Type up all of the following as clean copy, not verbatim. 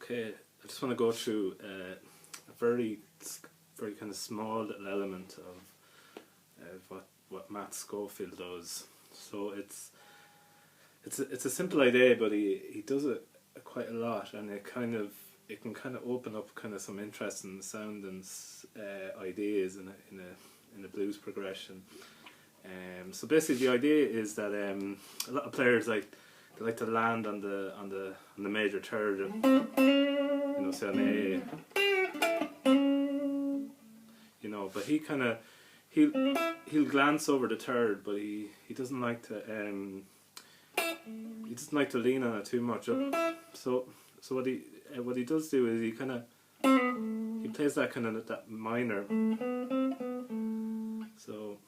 Okay, I just want to go through a very kind of small little element of what Matt Schofield does. So it's a simple idea, but he does it quite a lot, and it can kind of open up kind of some interesting sound and ideas in a blues progression. So basically, the idea is that a lot of players they like to land on the major third, say on A, but he'll glance over the third, but he doesn't like to lean on it too much. So what he does do is he plays that minor. So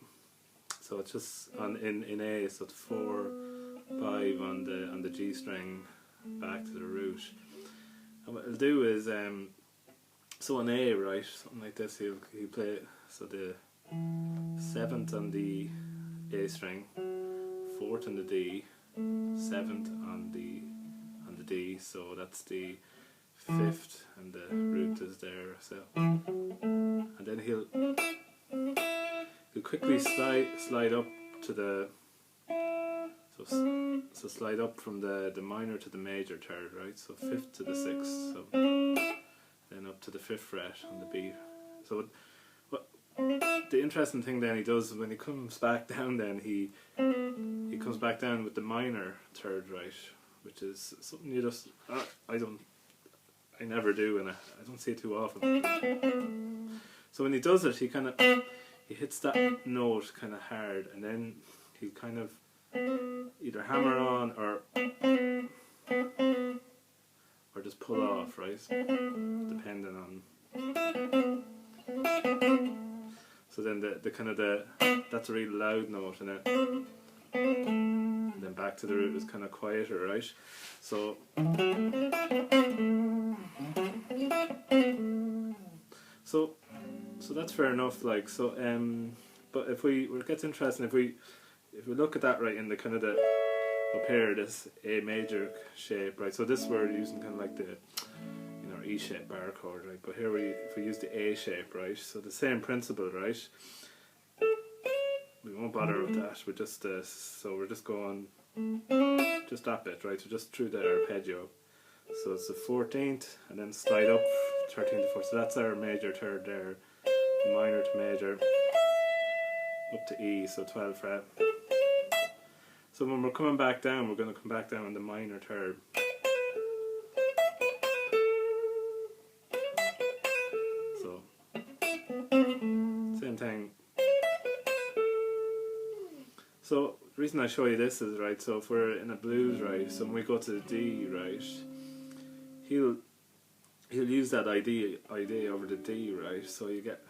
it's just in A, so it's 4, 5 on the G string back to the root. And what he'll do is so on A, right, something like this, he'll play so the 7th on the A string, 4th on the D, 7th on the D, so that's the 5th, and the root is there. So, and then he'll quickly slide up to the so slide up from the minor to the major third, right? So 5th to the 6th, so then up to the 5th fret on the B. So what the interesting thing then he does when he comes back down, then he comes back down with the minor third, right, which is something you just I never do, and I don't see it too often. So when he does it, he hits that note kind of hard, and then he'll kind of either hammer on or just pull off, right, depending on. So then that's a really loud note, and then back to the root is kind of quieter, right? So that's fair enough, like, so but if it gets interesting if we look at that, right, in the kind of the up here, this A major shape, right, so this we're using kind of like the E shape bar chord, right, but here if we use the A shape, right, so the same principle, right, we won't bother with that, we're just so we're just going just that bit, right, so just through the arpeggio. So it's the 14th, and then slide up 13th to 14th, so that's our major third there, minor to major, up to E, so 12th fret. So when we're coming back down, we're going to come back down on the minor third. So, same thing. So the reason I show you this is, right, so if we're in a blues, right, so when we go to the D, right, he'll use that idea over the D, right, so you get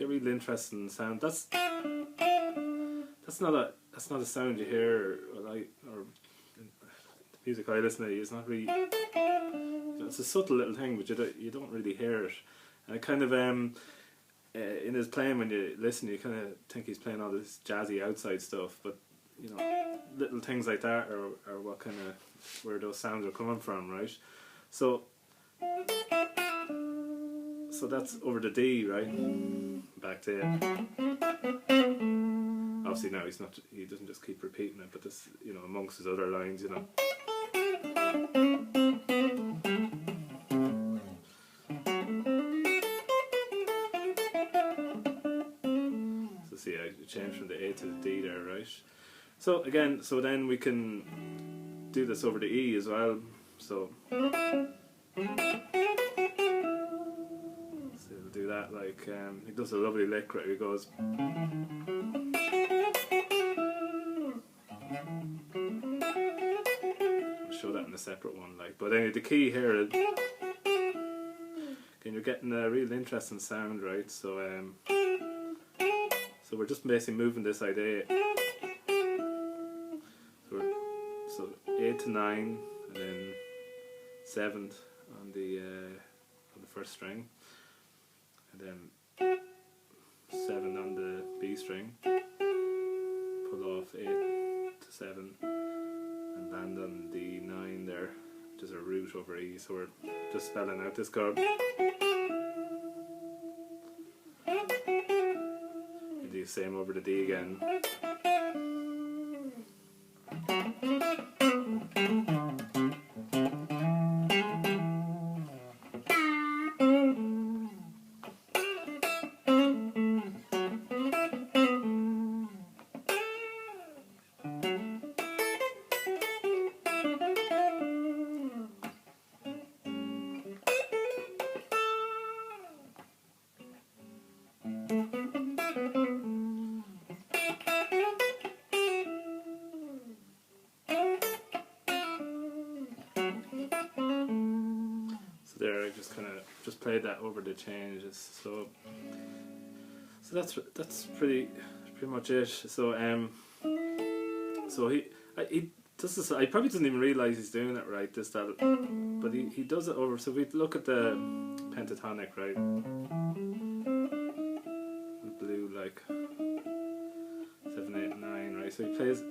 really interesting sound. That's not a sound you hear, or the music I listen to. It's not really. It's a subtle little thing, but you don't really hear it. And it kind of in his playing, when you listen, you kind of think he's playing all this jazzy outside stuff, but little things like that are what kind of where those sounds are coming from, right? So that's over the D, right? Back to it. Obviously now he doesn't just keep repeating it, but this, amongst his other lines, So see, I changed from the A to the D there, right? So again, so then we can do this over the E as well. So we'll do that, like, he does a lovely lick, right? He goes. I'll show that in a separate one, like. But anyway, the key here is, again, you're getting a real interesting sound, right? So so we're just basically moving this idea. So 8 to 9, and then 7th on the first string, and then 7 on the B string, pull off 8 to 7, and land on the 9 there, which is a root. root over E, so we're just spelling out this chord. We do the same over the D again. There, I just kind of just played that over the changes. So that's pretty much it. So he does this. I probably doesn't even realize he's doing it right. But he does it over. So if we look at the pentatonic, right, the blue like 7, 8, 9, right. So he plays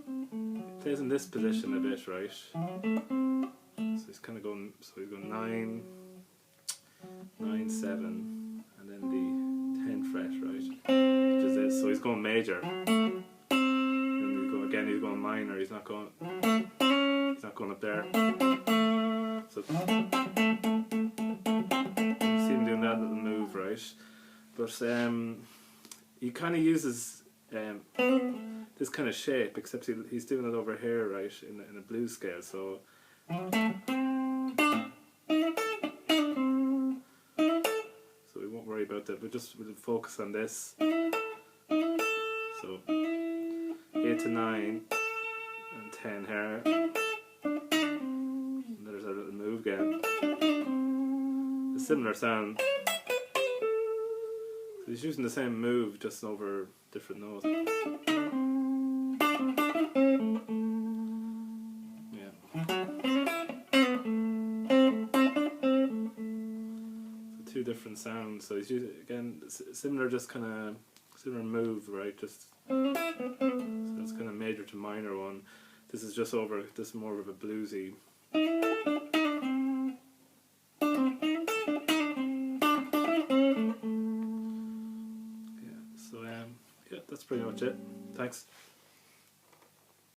in this position a bit, right. So he's kind of going. So he's going 9, 9, 7, and then the 10th fret, right? Which is this. So he's going major. Then he's going minor. He's not going up there. So you see him doing that little move, right? But he kind of uses this kind of shape, except he's doing it over here, right, in a blues scale. So. Worry about that. We'll focus on this. So 8 to 9 and 10 here. And there's our little move again. A similar sound. So he's using the same move just over different notes. Two different sounds, so he's using again similar, just kind of similar move, right? Just so it's kind of major to minor one. This is just over. This is more of a bluesy. Yeah. So yeah, that's pretty much it. Thanks.